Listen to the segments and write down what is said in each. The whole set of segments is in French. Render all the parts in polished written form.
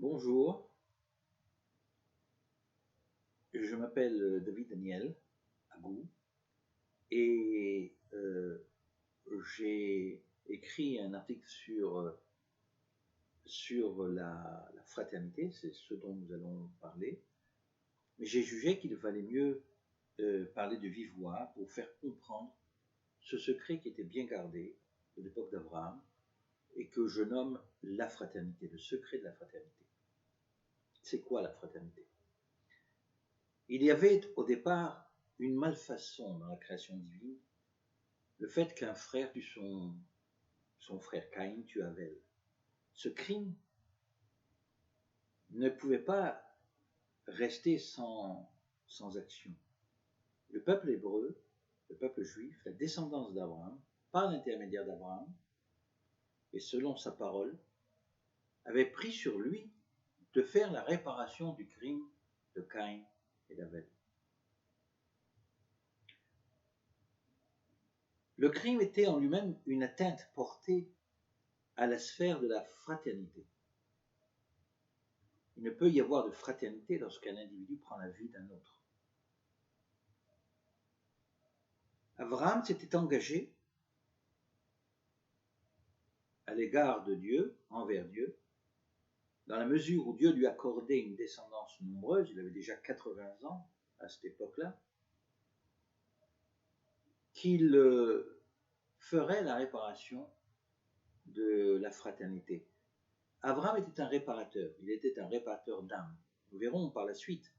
Bonjour, je m'appelle David Daniel Agou et j'ai écrit un article sur la fraternité, c'est ce dont nous allons parler. Mais j'ai jugé qu'il valait mieux parler de vive voix pour faire comprendre ce secret qui était bien gardé de l'époque d'Abraham et que je nomme la fraternité, le secret de la fraternité. C'est quoi la fraternité? Il y avait au départ une malfaçon dans la création divine, le fait qu'un frère tue son frère, Caïn tue Abel. Ce crime ne pouvait pas rester sans action. Le peuple hébreu, le peuple juif, la descendance d'Abraham, par l'intermédiaire d'Abraham, et selon sa parole, avait pris sur lui de faire la réparation du crime de Caïn et d'Abel. Le crime était en lui-même une atteinte portée à la sphère de la fraternité. Il ne peut y avoir de fraternité lorsqu'un individu prend la vie d'un autre. Abraham s'était engagé à l'égard de Dieu, envers Dieu, dans la mesure où Dieu lui accordait une descendance nombreuse, il avait déjà 80 ans à cette époque-là, qu'il ferait la réparation de la fraternité. Abraham était un réparateur, il était un réparateur d'âmes. Nous verrons par la suite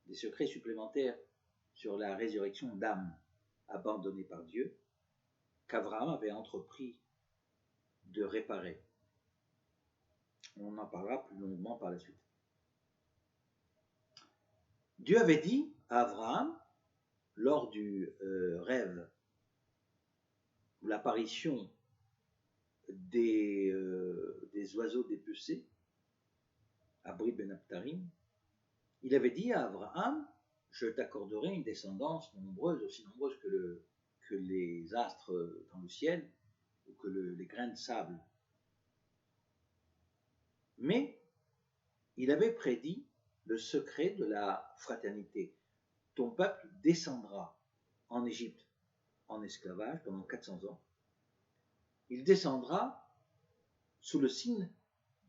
des secrets supplémentaires sur la résurrection d'âmes abandonnées par Dieu, qu'Abraham avait entrepris de réparer. On en parlera plus longuement par la suite. Dieu avait dit à Abraham, lors du rêve, ou l'apparition des oiseaux dépecés, à Brit Ben Abtarim, il avait dit à Abraham, je t'accorderai une descendance nombreuse, aussi nombreuse que les astres dans le ciel, ou que les grains de sable. Mais il avait prédit le secret de la fraternité. Ton peuple descendra en Égypte en esclavage pendant 400 ans. Il descendra sous le signe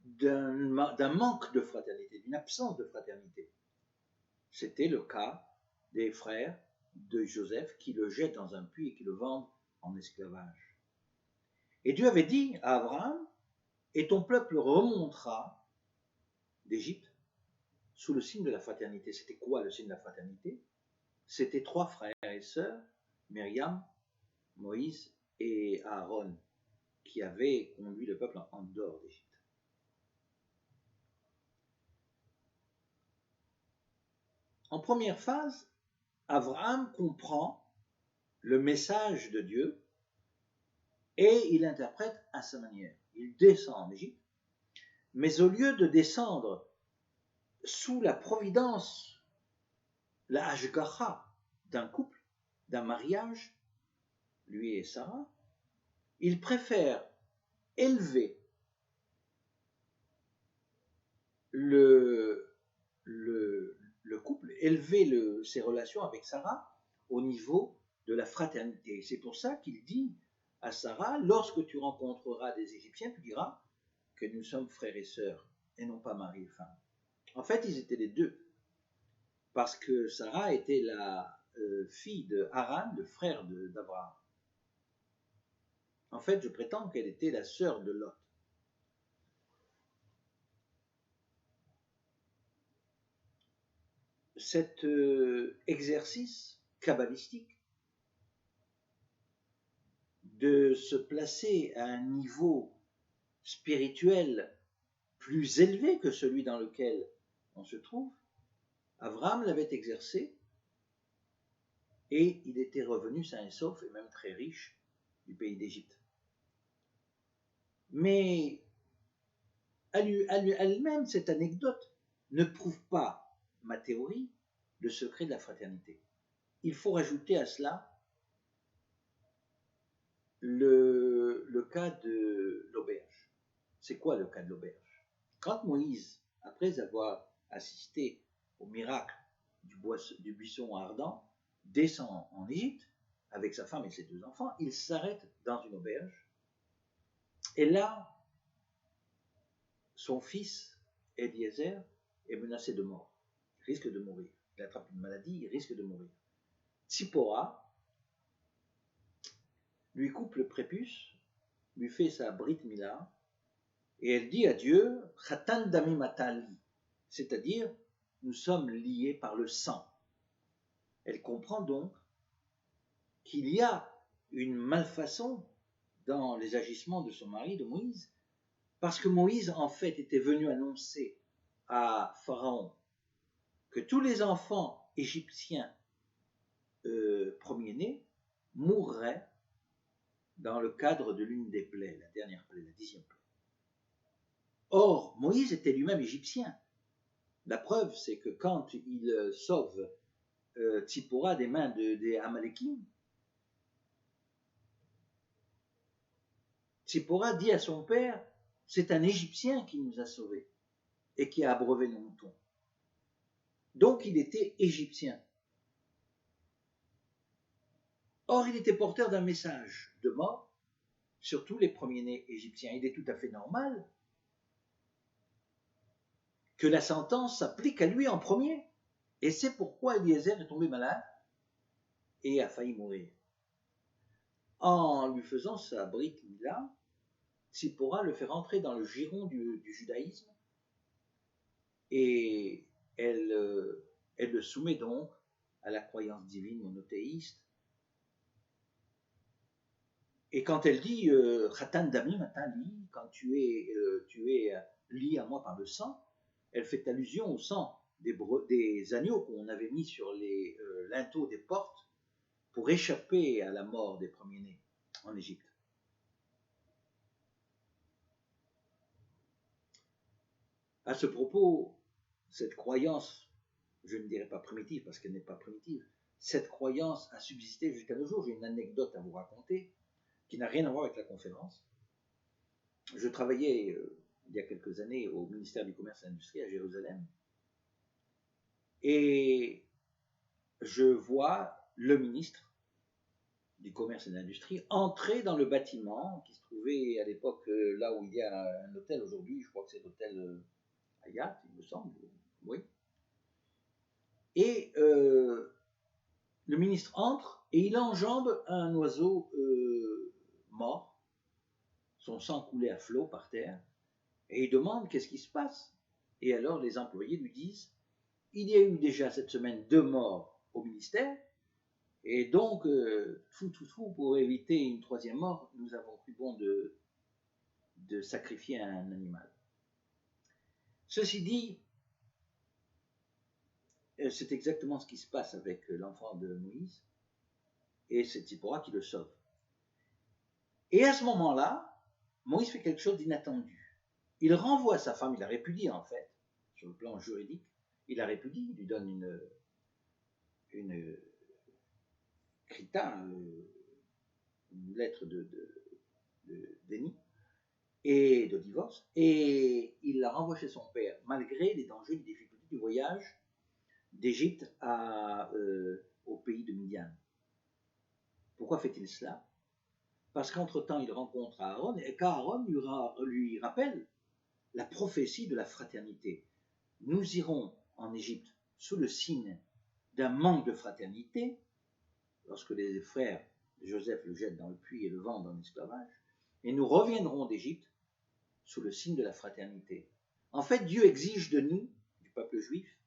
d'un manque de fraternité, d'une absence de fraternité. C'était le cas des frères de Joseph qui le jettent dans un puits et qui le vendent en esclavage. Et Dieu avait dit à Abraham, et ton peuple remontera d'Égypte sous le signe de la fraternité. C'était quoi le signe de la fraternité? C'était 3 frères et sœurs, Myriam, Moïse et Aaron, qui avaient conduit le peuple en dehors d'Égypte. En première phase, Abraham comprend le message de Dieu et il l'interprète à sa manière. Il descend en Égypte, mais au lieu de descendre sous la providence, la hashgacha d'un couple, d'un mariage, lui et Sarah, il préfère élever le couple, élever ses relations avec Sarah au niveau de la fraternité. C'est pour ça qu'il dit à Sarah, lorsque tu rencontreras des Égyptiens, tu diras que nous sommes frères et sœurs, et non pas mari et femme. En fait, ils étaient les deux, parce que Sarah était la fille de Haran, le frère d'Abraham. En fait, je prétends qu'elle était la sœur de Lot. Cet exercice kabbalistique de se placer à un niveau spirituel plus élevé que celui dans lequel on se trouve, Abraham l'avait exercé et il était revenu sain et sauf et même très riche du pays d'Égypte. Mais elle-même, cette anecdote ne prouve pas ma théorie, le secret de la fraternité. Il faut rajouter à cela le cas de l'auberge. C'est quoi le cas de l'auberge? Quand Moïse après avoir assisté au miracle du buisson ardent, descend en Égypte avec sa femme et ses 2 enfants. Il s'arrête dans une auberge. Et là, son fils, Eliezer, est menacé de mort. Il risque de mourir. Il attrape une maladie, il risque de mourir. Tzipora lui coupe le prépuce, lui fait sa brit mila, et elle dit à Dieu, Chatan dami matali, c'est-à-dire, nous sommes liés par le sang. Elle comprend donc qu'il y a une malfaçon dans les agissements de son mari, de Moïse, parce que Moïse, en fait, était venu annoncer à Pharaon que tous les enfants égyptiens premiers-nés mourraient dans le cadre de l'une des plaies, la dernière plaie, la 10e plaie. Or, Moïse était lui-même égyptien. La preuve, c'est que quand il sauve Tzipora des mains des Amalékim, Tzipora dit à son père, c'est un Égyptien qui nous a sauvés et qui a abreuvé nos moutons. Donc il était égyptien. Or, il était porteur d'un message de mort sur tous les premiers-nés égyptiens. Il est tout à fait normal que la sentence s'applique à lui en premier. Et c'est pourquoi Eliezer est tombé malade et a failli mourir. En lui faisant sa brit mila, Tzipora le fait rentrer dans le giron du judaïsme et elle le soumet donc à la croyance divine monothéiste. Et quand elle dit Chatan dami matali, quand tu es lié à moi par le sang, elle fait allusion au sang des agneaux qu'on avait mis sur les linteaux des portes pour échapper à la mort des premiers-nés en Égypte. À ce propos, cette croyance, je ne dirais pas primitive parce qu'elle n'est pas primitive, cette croyance a subsisté jusqu'à nos jours. J'ai une anecdote à vous raconter qui n'a rien à voir avec la conférence. Je travaillais il y a quelques années au ministère du Commerce et de l'Industrie à Jérusalem et je vois le ministre du Commerce et de l'Industrie entrer dans le bâtiment qui se trouvait à l'époque là où il y a un hôtel aujourd'hui, je crois que c'est l'hôtel Hayat, il me semble, oui. Et le ministre entre et il enjambe un oiseau mort, son sang coulait à flot par terre, et il demande qu'est-ce qui se passe. Et alors les employés lui disent, il y a eu déjà cette semaine 2 morts au ministère, et donc, pour éviter une 3e mort, nous avons cru bon de sacrifier un animal. Ceci dit, c'est exactement ce qui se passe avec l'enfant de Moïse, et c'est Tzipora qui le sauve. Et à ce moment-là, Moïse fait quelque chose d'inattendu. Il renvoie sa femme, il la répudie en fait, sur le plan juridique, il la répudie, il lui donne une krita, une lettre de déni et de divorce, et il la renvoie chez son père, malgré les dangers, les difficultés du voyage d'Égypte au pays de Midian. Pourquoi fait-il cela? Parce qu'entre-temps, il rencontre Aaron, et qu'Aaron lui rappelle la prophétie de la fraternité. Nous irons en Égypte sous le signe d'un manque de fraternité, lorsque les frères de Joseph le jettent dans le puits et le vendent en esclavage, et nous reviendrons d'Égypte sous le signe de la fraternité. En fait, Dieu exige de nous, du peuple juif,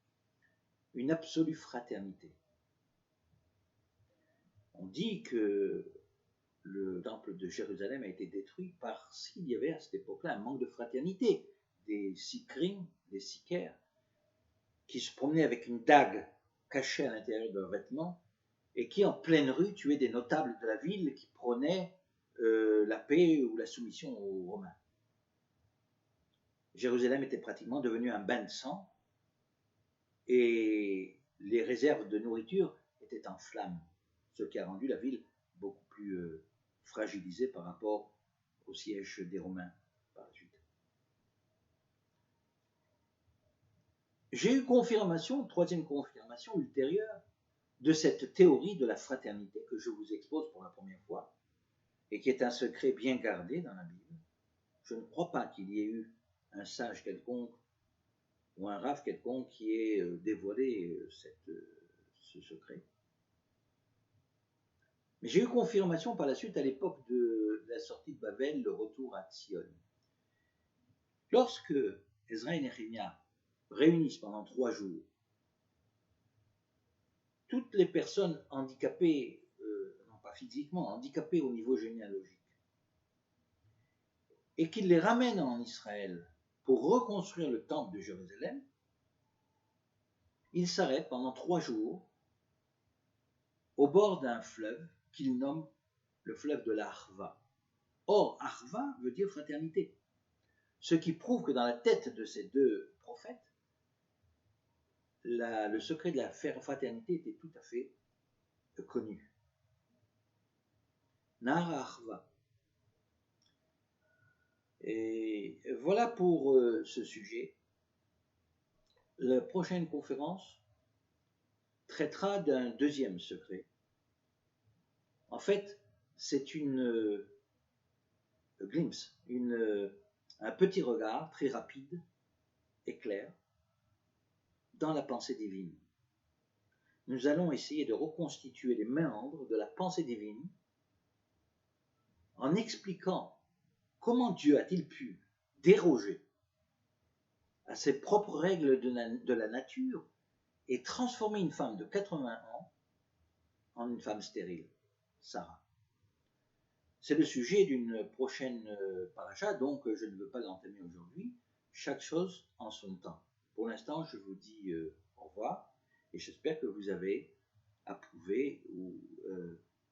une absolue fraternité. On dit que le temple de Jérusalem a été détruit parce qu'il y avait à cette époque-là un manque de fraternité. Des sikrim, des sicaires, qui se promenaient avec une dague cachée à l'intérieur de leurs vêtements et qui, en pleine rue, tuaient des notables de la ville qui prônaient la paix ou la soumission aux Romains. Jérusalem était pratiquement devenue un bain de sang et les réserves de nourriture étaient en flammes, ce qui a rendu la ville beaucoup plus fragilisée par rapport au siège des Romains par la suite. J'ai eu confirmation, troisième confirmation ultérieure, de cette théorie de la fraternité que je vous expose pour la première fois, et qui est un secret bien gardé dans la Bible. Je ne crois pas qu'il y ait eu un sage quelconque ou un rave quelconque qui ait dévoilé ce secret. Mais j'ai eu confirmation par la suite à l'époque de la sortie de Babel, le retour à Sion. Lorsque Ezra et Nehemia réunissent pendant 3 jours toutes les personnes handicapées, non pas physiquement, handicapées au niveau généalogique, et qu'ils les ramènent en Israël pour reconstruire le temple de Jérusalem, ils s'arrêtent pendant 3 jours au bord d'un fleuve qu'ils nomment le fleuve de l'Arva. Or, Arva veut dire fraternité. Ce qui prouve que dans la tête de ces deux prophètes, le secret de la fraternité était tout à fait connu. Nar Arva. Et voilà pour ce sujet. La prochaine conférence traitera d'un deuxième secret. En fait, c'est une glimpse, un petit regard très rapide et clair dans la pensée divine. Nous allons essayer de reconstituer les méandres de la pensée divine en expliquant comment Dieu a-t-il pu déroger à ses propres règles de la nature et transformer une femme de 80 ans en une femme stérile, Sarah. C'est le sujet d'une prochaine paracha, donc je ne veux pas l'entamer aujourd'hui. Chaque chose en son temps. Pour l'instant, je vous dis au revoir et j'espère que vous avez approuvé ou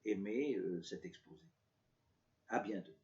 aimé cet exposé. À bientôt.